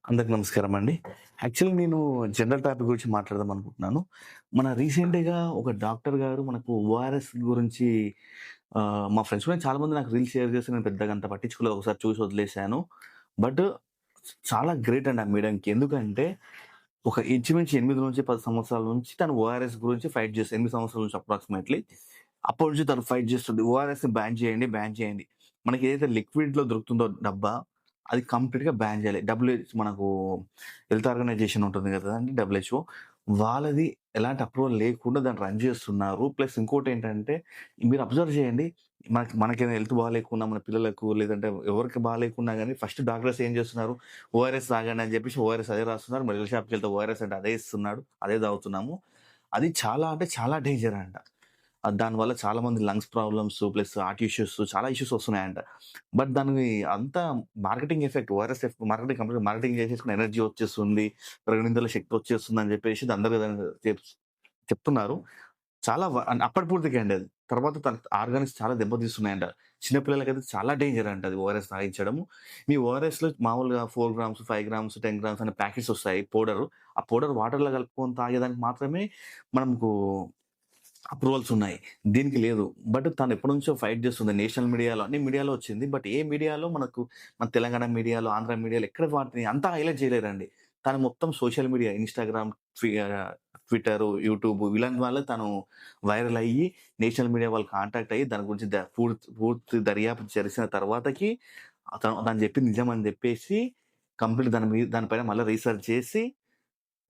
అందరికి నమస్కారం అండి. యాక్చువల్లీ నేను జనరల్ టాపిక్ గురించి మాట్లాడదాం అనుకుంటున్నాను. మన రీసెంట్‌గా ఒక డాక్టర్ గారు మనకు ఓఆర్ఎస్ గురించి మా ఫ్రెండ్స్ కూడా చాలామంది నాకు రీల్స్ షేర్ చేస్తే నేను పెద్దగా అంత పట్టించుకోలేదు. ఒకసారి చూసి వదిలేసాను. బట్ చాలా గ్రేట్ అండి ఆ మేడంకి. ఎందుకంటే ఒక ఇంచుమించు 8-10 సంవత్సరాల నుంచి తను ఓఆర్ఎస్ గురించి ఫైట్ చేస్తుంది. 8 సంవత్సరాల నుంచి అప్రాక్సిమేట్‌లీ. అప్పటి నుంచి తను ఫైట్ చేస్తుంది. ఓఆర్ఎస్‌ని బ్యాన్ చేయండి, బ్యాన్ చేయండి. మనకి ఏదైతే లిక్విడ్‌లో దొరుకుతుందో డబ్బా అది కంప్లీట్‌గా బ్యాన్ చేయాలి. మనకు హెల్త్ ఆర్గనైజేషన్ ఉంటుంది కదండీ! డబ్ల్యూహెచ్‌ఓ. వాళ్ళది ఎలాంటి అప్రూవల్ లేకుండా దాన్ని రన్ చేస్తున్నారు. ప్లస్ ఇంకోటేంటంటే మీరు అబ్జర్వ్ చేయండి. మనకేమైనా హెల్త్ బాలేకున్నా మన పిల్లలకు లేదంటే ఎవరికి బాలేకున్నా గాని ఫస్ట్ డాక్టర్స్ ఏం చేస్తున్నారు? ఓఆర్ఎస్ తాగండి అని చెప్పేసి ఓఆర్ఎస్ అదే రాస్తున్నారు. మెడికల్ షాప్‌కెళ్తే ఓఆర్ఎస్ అంటే అదే ఇస్తున్నాడు. అదే తాగుతున్నాము. అది చాలా అంటే చాలా డేంజర్ అంట. దానివల్ల చాలా మంది lungs problems plus heart issues చాలా ఇష్యూస్ వస్తున్నాయంట. బట్ దానికి అంతా marketing effect ORS marketing company marketing చేసేసుకుని ఎనర్జీ వచ్చేస్తుంది. రెండింతల శక్తి వచ్చేస్తుంది అని చెప్పేసి అందరూ చెప్తున్నారు. చాలా అప్పటి పూర్తికే అండి అది. తర్వాత తన ఆర్గానిక్స్ చాలా దెబ్బతీస్తున్నాయంట. చిన్న పిల్లలకైతే చాలా డేంజర్ అంట అది ఓఆర్ఎస్ తాగించడము. మీ ఓఆర్ఎస్‌లో మామూలుగా 4 గ్రామ్స్, 5 గ్రామ్స్, 10 గ్రామ్స్ అనే ప్యాకెట్స్ వస్తాయి పౌడరు. ఆ పౌడర్ వాటర్‌లో కలుపుకొని తాగేదానికి మాత్రమే మనకు అప్రూవల్స్ ఉన్నాయి. దీనికి లేదు. బట్ తను ఎప్పటినుంచో ఫైట్ చేస్తుంది. నేషనల్ మీడియాలో అన్ని మీడియాలో వచ్చింది. బట్ ఏ మీడియాలో మన తెలంగాణ మీడియాలో, ఆంధ్ర మీడియాలో ఎక్కడ వాటిని అంతా హైలైట్ చేయలేరండి. తను మొత్తం social media Instagram, Twitter, YouTube ఇలాంటి వల్లే తను వైరల్ అయ్యి నేషనల్ మీడియా వాళ్ళు కాంటాక్ట్ అయ్యి దాని గురించి పూర్తి పూర్తి దర్యాప్తు జరిసిన తర్వాతకి తను చెప్పింది నిజం అని చెప్పేసి కంప్లీట్ దానిపైన మళ్ళా రీసెర్చ్ చేసి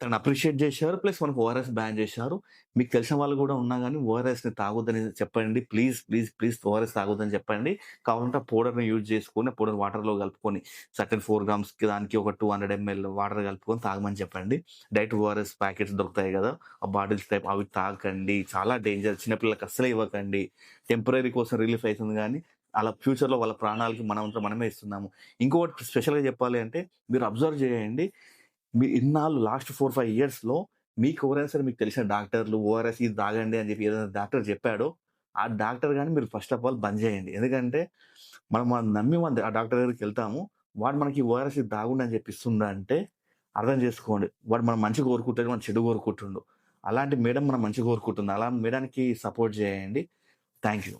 తనని అప్రిషియేట్ జేశారు. ప్లస్ మనకు ఓఆర్ఎస్ బ్యాన్ జేశారు. మీకు తెలిసిన వాళ్ళు గూడా ఉన్నా గాని ఓఆర్ఎస్‌ని తాగొద్దని చెప్పండి. ప్లీజ్, ప్లీజ్, ప్లీజ్ ఓఆర్ఎస్ తాగొద్దని చెప్పండి. కావాలంటే ఆ పౌడర్‌ని యూజ్ చేసుకొని, ఆ పౌడర్ వాటర్‌లో కలుపుకొని సర్టెన్ 4 గ్రామ్స్‌కి దానికి ఒక 200 ఎంఎల్ వాటర్ కలుపుకొని తాగమని చెప్పండి. డైరెక్ట్ ఓఆర్ఎస్ ప్యాకెట్స్ దొరుకుతాయి గదా! ఆ బాటిల్స్ టైప్ అవి తాగకండి. చాలా డేంజర్. చిన్న పిల్లలకి అస్సలే ఇవ్వకండి. టెంపరరీ కోసం రిలీఫ్ అయితుంది గానీ, అలా ఫ్యూచర్‌లో వాళ్ళ ప్రాణాలకి మనమే ఇస్తున్నాము. ఇంకొకటి స్పెషల్‌గా చెప్పాలి అంటే మీరు అబ్జర్వ్ జేయండి. ఇన్నాళ్ళు లాస్ట్ 4, 5 ఇయర్స్‌లో ఎవరైనా సరే మీకు తెలిసిన డాక్టర్లు ఓఆర్ఎస్ ఇది తాగండి అని చెప్పి ఏదైనా డాక్టర్ చెప్పాడో, ఆ డాక్టర్ గాని మీరు ఫస్ట్ ఆఫ్ ఆల్ బంద్ చేయండి. ఎందుకంటే మనం నమ్మి ఆ డాక్టర్ దగ్గరికెళ్తాము. వాడు మనకి ఓఆర్ఎస్ ఇది తాగుండి అని చెప్పి ఇస్తుండంటే అర్థం చేసుకోండి. వాడు మన మంచి కోరుకుంటాడు. మన చెడు కోరుకుంటుండు. అలాంటి మేడం మన మంచి కోరుకుంటుంది. అలా మేడానికి సపోర్ట్ చేయండి. Thank you.